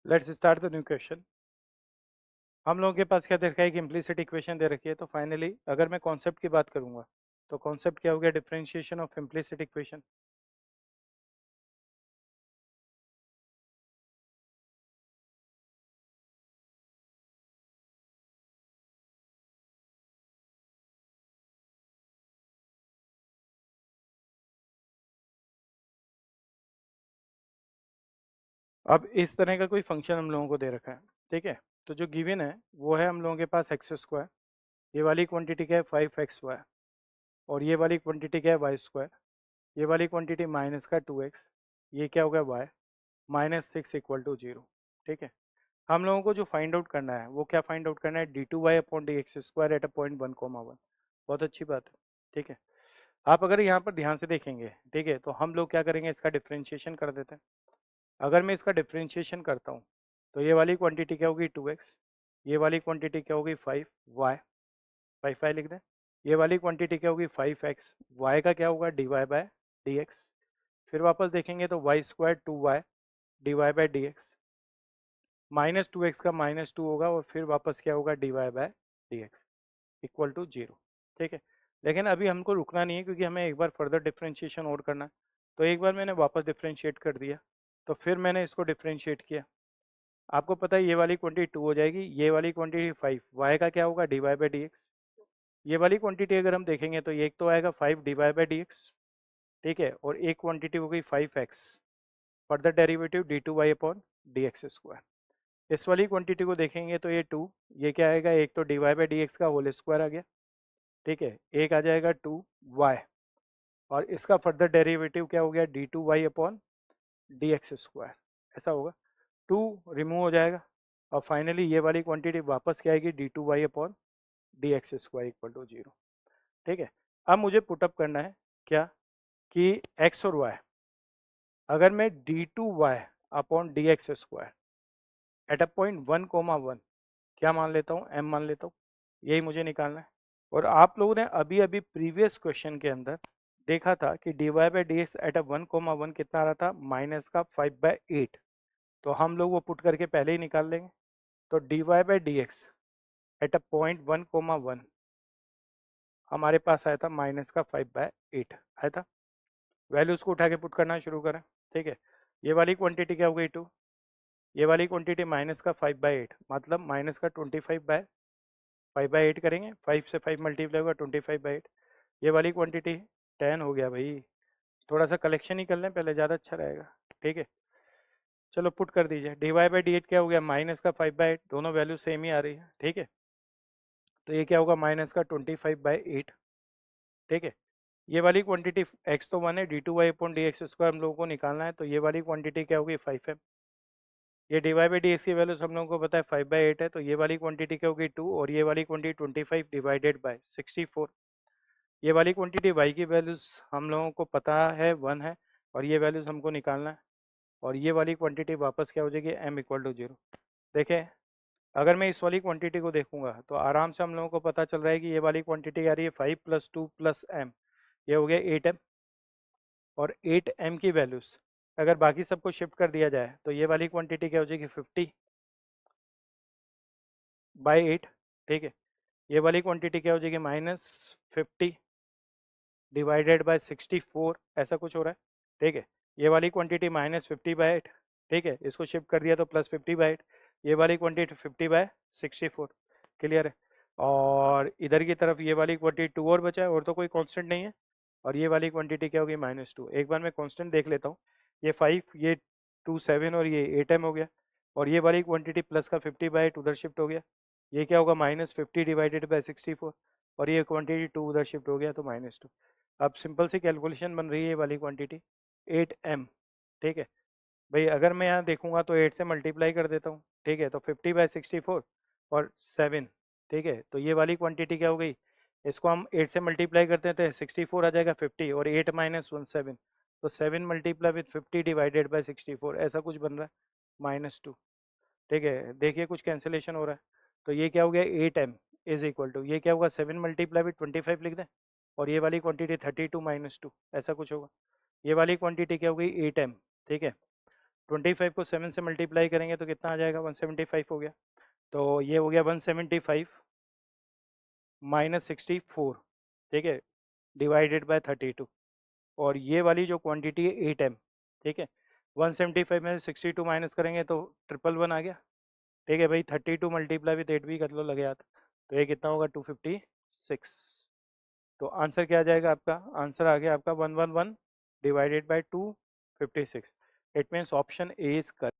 Let's start the new question. हम लोगों के पास क्या दे रखा है, एक इम्प्लिसिट इक्वेशन दे रखी है। तो फाइनली अगर मैं कॉन्सेप्ट की बात करूंगा तो कॉन्सेप्ट क्या हो गया, डिफरेंशिएशन ऑफ इम्प्लिसिट इक्वेशन। अब इस तरह का कोई फंक्शन हम लोगों को दे रखा है, ठीक है। तो जो गिवन है वो है हम लोगों के पास एक्स स्क्वायर, ये वाली क्वांटिटी क्या है 5x y, और ये वाली क्वांटिटी क्या है वाई स्क्वायर, ये वाली क्वांटिटी माइनस का 2x, ये क्या हो गया y -6 इक्वल टू 0, ठीक है। हम लोगों को जो फाइंड आउट करना है वो क्या फाइंड आउट करना है, d2y/dx² एट अ पॉइंट 1,1। बहुत अच्छी बात है, ठीक है। आप अगर यहाँ पर ध्यान से देखेंगे, ठीक है, तो हम लोग क्या करेंगे, इसका डिफ्रेंशिएशन कर देते हैं। अगर मैं इसका डिफ्रेंशिएशन करता हूँ तो ये वाली क्वांटिटी क्या होगी 2x, ये वाली क्वांटिटी क्या होगी 5y, 5y लिख दें। ये वाली क्वांटिटी क्या होगी 5x, y का क्या होगा dy/dx। फिर वापस देखेंगे तो y² 2y dy/dx, -2x का -2 होगा और फिर वापस क्या होगा dy/dx इक्वल टू 0, ठीक है। लेकिन अभी हमको रुकना नहीं है क्योंकि हमें एक बार फर्दर डिफ्रेंशिएशन और करना है। तो एक बार मैंने वापस डिफ्रेंशिएट कर दिया, तो फिर मैंने इसको डिफ्रेंशिएट किया। आपको पता है ये वाली क्वांटिटी 2 हो जाएगी, ये वाली क्वांटिटी 5, y का क्या होगा dy/dx। ये वाली क्वांटिटी अगर हम देखेंगे तो ये एक तो आएगा 5 dy/dx, ठीक है, और एक क्वांटिटी हो गई 5x, फर्दर डेरिवेटिव d2y/dx²। इस वाली क्वांटिटी को देखेंगे तो ये 2, ये क्या आएगा, एक तो dy/dx का होल स्क्वायर आ गया, ठीक है, एक आ जाएगा 2y, और इसका फर्दर डेरिवेटिव क्या हो गया d2y/dx², ऐसा होगा। 2 रिमूव हो जाएगा और फाइनली ये वाली क्वांटिटी वापस क्या आएगी d2y/dx² इक्वल टू 0, ठीक है। अब मुझे पुटअप करना है क्या, कि x और y, अगर मैं d2y/dx² एट अ पॉइंट 1,1 क्या मान लेता हूँ, m मान लेता हूँ, यही मुझे निकालना है। और आप लोगों ने अभी अभी प्रीवियस क्वेश्चन के अंदर देखा था कि dy/dx एट अ 1,1 कितना आ रहा था, -5/8। तो हम लोग वो पुट करके पहले ही निकाल लेंगे। तो dy/dx एट अ पॉइंट 1,1 हमारे पास आया था -5/8 आया था। वैल्यूज को उठा के पुट करना शुरू करें, ठीक है। ये वाली क्वांटिटी क्या हो गई 2, ये वाली क्वांटिटी -5/8 मतलब -25/5/8 करेंगे, 5 से 5 मल्टीप्लाई होगा 25/8। ये वाली क्वांटिटी 10 हो गया भाई। थोड़ा सा कलेक्शन ही कर लें पहले, ज़्यादा अच्छा रहेगा, ठीक है। चलो पुट कर दीजिए, dy/dx क्या हो गया -5/8, दोनों वैल्यू सेम ही आ रही है, ठीक है। तो ये क्या होगा -25/8, ठीक है। ये वाली क्वांटिटी x तो 1 है, d2y/dx² हम लोगों को निकालना है, तो ये वाली क्वांटिटी क्या होगी 5 है। ये dy/dx की वैल्यू हम लोगों को पता है 5/8 है, तो ये वाली क्वांटिटी क्या होगी 2, और ये वाली क्वांटिटी 25 डिवाइडेड बाय 64। ये वाली क्वांटिटी y की वैल्यूज हम लोगों को पता है 1 है, और ये वैल्यूज हमको निकालना है। और ये वाली क्वांटिटी वापस क्या हो जाएगी m इक्वल टू 0। देखें, अगर मैं इस वाली क्वांटिटी को देखूंगा तो आराम से हम लोगों को पता चल रहा है कि ये वाली क्वांटिटी आ रही है 5 + 2 + m, ये हो गया 8m। और 8m की वैल्यूज अगर बाकी सबको शिफ्ट कर दिया जाए तो ये वाली क्वांटिटी क्या हो जाएगी 50/8, ठीक है। ये वाली क्वांटिटी क्या हो जाएगी -50 डिवाइडेड बाय 64, ऐसा कुछ हो रहा है, ठीक है। ये वाली क्वांटिटी -50/8, ठीक है, इसको शिफ्ट कर दिया तो +50/8। ये वाली क्वांटिटी 50/64, क्लियर है। और इधर की तरफ ये वाली क्वांटिटी 2 और बचा है, और तो कोई कांस्टेंट नहीं है। और ये वाली क्वांटिटी क्या होगी -2। एक बार मैं कांस्टेंट देख लेता हूँ, ये 5, ये 2 7 और ये 8m हो गया। और ये वाली क्वांटिटी प्लस का 50/8 उधर शिफ्ट हो गया, ये क्या होगा -50 डिवाइडेड बाय 64। और ये क्वांटिटी 2 उधर शिफ्ट हो गया तो -2। अब सिंपल सी कैलकुलेशन बन रही है, ये वाली क्वांटिटी 8m, ठीक है। भाई अगर मैं यहाँ देखूंगा तो 8 से मल्टीप्लाई कर देता हूँ, ठीक है, तो 50/64 और 7, ठीक है। तो ये वाली क्वांटिटी क्या हो गई, इसको हम 8 से मल्टीप्लाई करते हैं तो 64 आ जाएगा 50, और 8 - 1 7, तो 7 मल्टीप्लाई विथ 50 डिवाइडेड बाय 64, ऐसा कुछ बन रहा है -2, ठीक है। देखिए कुछ कैंसिलेशन हो रहा है, तो ये क्या हो गया 8m इज इक्वल टू, ये क्या होगा 7 मल्टीप्लाई विथ 25 लिख दें, और ये वाली क्वांटिटी 32 - 2, ऐसा कुछ होगा। ये वाली क्वांटिटी क्या हो गई 8m, ठीक है। 25 को 7 से मल्टीप्लाई करेंगे तो कितना आ जाएगा, 175 हो गया। तो ये हो गया 175 माइनस 64, ठीक है, डिवाइडेड बाय 32। और ये वाली जो क्वांटिटी है 8m, ठीक है, 175 में से 62 माइनस करेंगे तो 111 आ गया, ठीक है भाई। 32 मल्टीप्लाई विद 8 भी कर लो, लगे हाथ। तो ये कितना होगा, 256। तो आंसर क्या आ जाएगा आपका, आंसर आ गया आपका 111 divided by 256। It means option A is correct.